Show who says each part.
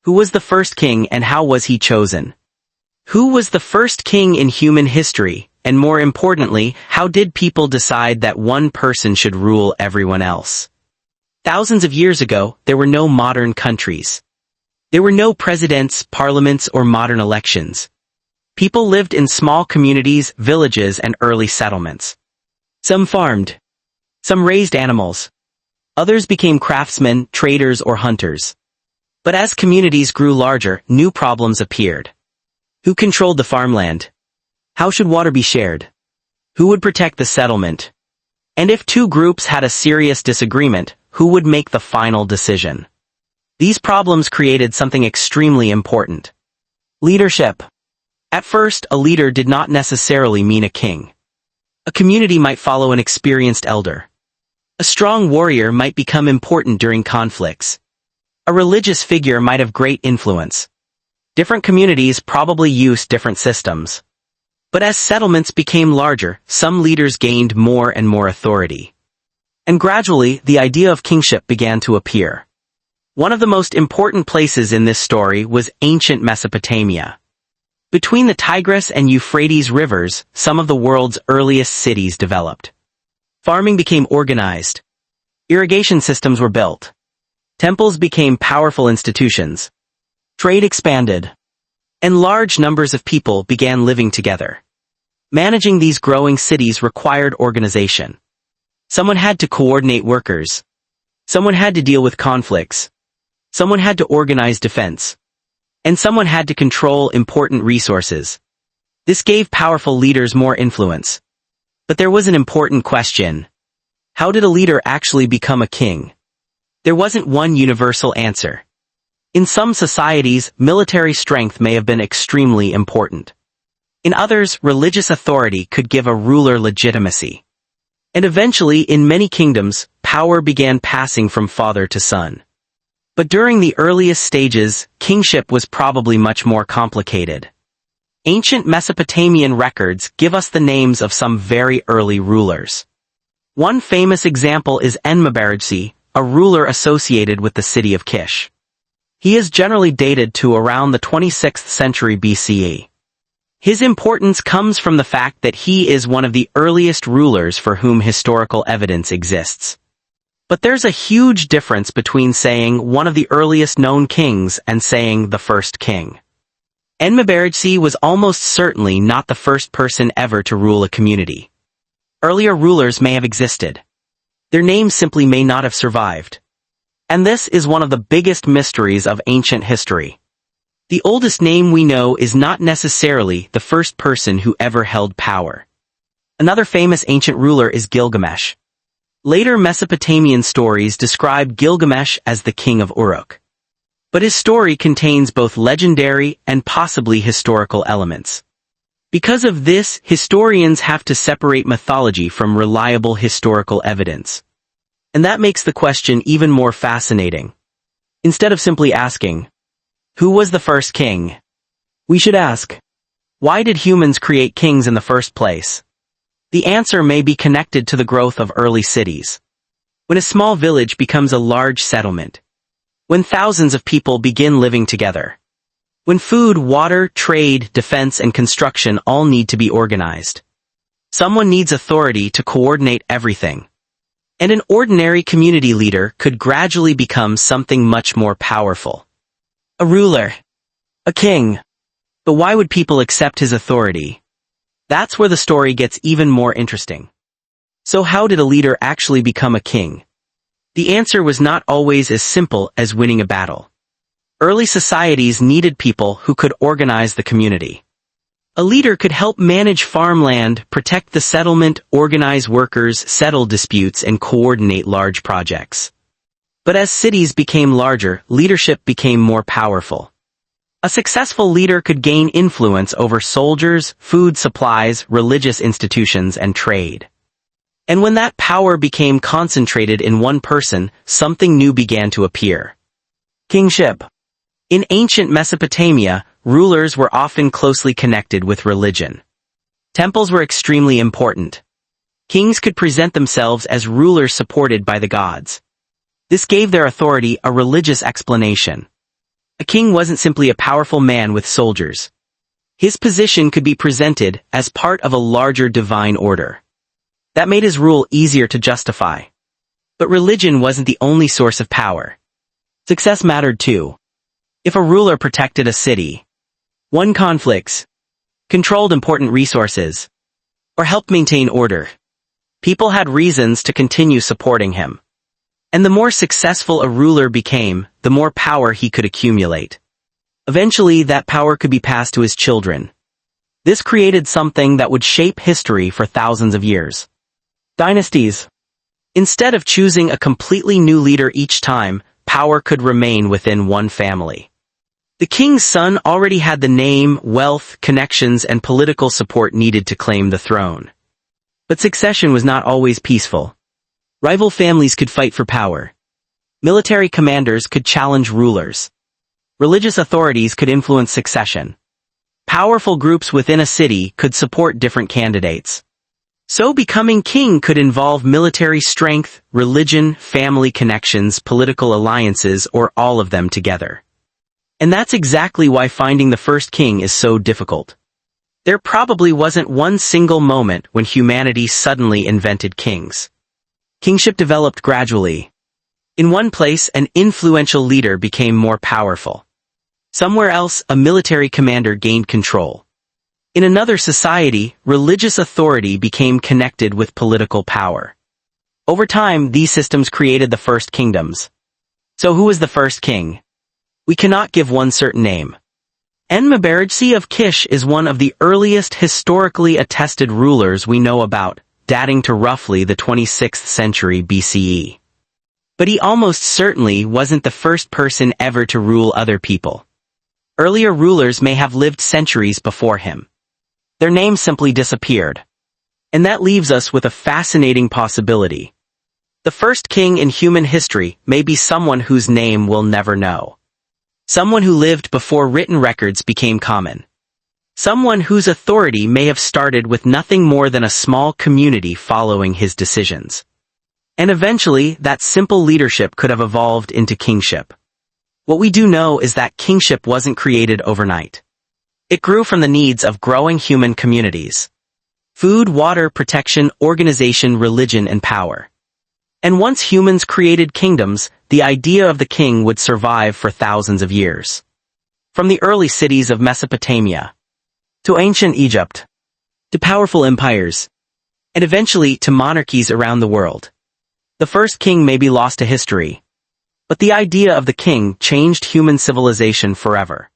Speaker 1: Who was the first king and how was he chosen? Who was the first king in human history, and more importantly, how did people decide that one person should rule everyone else? Thousands of years ago, there were no modern countries. There were no presidents, parliaments, or modern elections. People lived in small communities, villages, and early settlements. Some farmed. Some raised animals. Others became craftsmen, traders, or hunters. But as communities grew larger, new problems appeared. Who controlled the farmland? How should water be shared? Who would protect the settlement? And if two groups had a serious disagreement, who would make the final decision? These problems created something extremely important. Leadership. At first, a leader did not necessarily mean a king. A community might follow an experienced elder. A strong warrior might become important during conflicts. A religious figure might have great influence. Different communities probably used different systems. But as settlements became larger, some leaders gained more and more authority. And gradually, the idea of kingship began to appear. One of the most important places in this story was ancient Mesopotamia. Between the Tigris and Euphrates rivers, some of the world's earliest cities developed. Farming became organized. Irrigation systems were built. Temples became powerful institutions. Trade expanded. And large numbers of people began living together. Managing these growing cities required organization. Someone had to coordinate workers. Someone had to deal with conflicts. Someone had to organize defense. And someone had to control important resources. This gave powerful leaders more influence. But there was an important question. How did a leader actually become a king? There wasn't one universal answer. In some societies, military strength may have been extremely important. In others, religious authority could give a ruler legitimacy. And eventually, in many kingdoms, power began passing from father to son. But during the earliest stages, kingship was probably much more complicated. Ancient Mesopotamian records give us the names of some very early rulers. One famous example is Enmebaragesi, a ruler associated with the city of Kish. He is generally dated to around the 26th century BCE. His importance comes from the fact that he is one of the earliest rulers for whom historical evidence exists. But there's a huge difference between saying one of the earliest known kings and saying the first king. Enmebaragesi was almost certainly not the first person ever to rule a community. Earlier rulers may have existed. Their names simply may not have survived. And this is one of the biggest mysteries of ancient history. The oldest name we know is not necessarily the first person who ever held power. Another famous ancient ruler is Gilgamesh. Later Mesopotamian stories describe Gilgamesh as the king of Uruk. But his story contains both legendary and possibly historical elements. Because of this, historians have to separate mythology from reliable historical evidence. And that makes the question even more fascinating. Instead of simply asking, who was the first king? We should ask, why did humans create kings in the first place? The answer may be connected to the growth of early cities. When a small village becomes a large settlement. When thousands of people begin living together. When food, water, trade, defense, and construction all need to be organized. Someone needs authority to coordinate everything. And an ordinary community leader could gradually become something much more powerful. A ruler. A king. But why would people accept his authority? That's where the story gets even more interesting. So how did a leader actually become a king? The answer was not always as simple as winning a battle. Early societies needed people who could organize the community. A leader could help manage farmland, protect the settlement, organize workers, settle disputes, and coordinate large projects. But as cities became larger, leadership became more powerful. A successful leader could gain influence over soldiers, food supplies, religious institutions, and trade. And when that power became concentrated in one person, something new began to appear. Kingship. In ancient Mesopotamia, rulers were often closely connected with religion. Temples were extremely important. Kings could present themselves as rulers supported by the gods. This gave their authority a religious explanation. A king wasn't simply a powerful man with soldiers. His position could be presented as part of a larger divine order. That made his rule easier to justify. But religion wasn't the only source of power. Success mattered too. If a ruler protected a city, won conflicts, controlled important resources, or helped maintain order, people had reasons to continue supporting him. And the more successful a ruler became, the more power he could accumulate. Eventually, that power could be passed to his children. This created something that would shape history for thousands of years. Dynasties. Instead of choosing a completely new leader each time, power could remain within one family. The king's son already had the name, wealth, connections, and political support needed to claim the throne. But succession was not always peaceful. Rival families could fight for power. Military commanders could challenge rulers. Religious authorities could influence succession. Powerful groups within a city could support different candidates. So becoming king could involve military strength, religion, family connections, political alliances, or all of them together. And that's exactly why finding the first king is so difficult. There probably wasn't one single moment when humanity suddenly invented kings. Kingship developed gradually. In one place, an influential leader became more powerful. Somewhere else, a military commander gained control. In another society, religious authority became connected with political power. Over time, these systems created the first kingdoms. So who was the first king? We cannot give one certain name. Enmebaragesi of Kish is one of the earliest historically attested rulers we know about, dating to roughly the 26th century BCE. But he almost certainly wasn't the first person ever to rule other people. Earlier rulers may have lived centuries before him. Their names simply disappeared. And that leaves us with a fascinating possibility. The first king in human history may be someone whose name we'll never know. Someone who lived before written records became common. Someone whose authority may have started with nothing more than a small community following his decisions. And eventually, that simple leadership could have evolved into kingship. What we do know is that kingship wasn't created overnight. It grew from the needs of growing human communities. Food, water, protection, organization, religion, and power. And once humans created kingdoms, the idea of the king would survive for thousands of years. From the early cities of Mesopotamia, to ancient Egypt, to powerful empires, and eventually to monarchies around the world. The first king may be lost to history, but the idea of the king changed human civilization forever.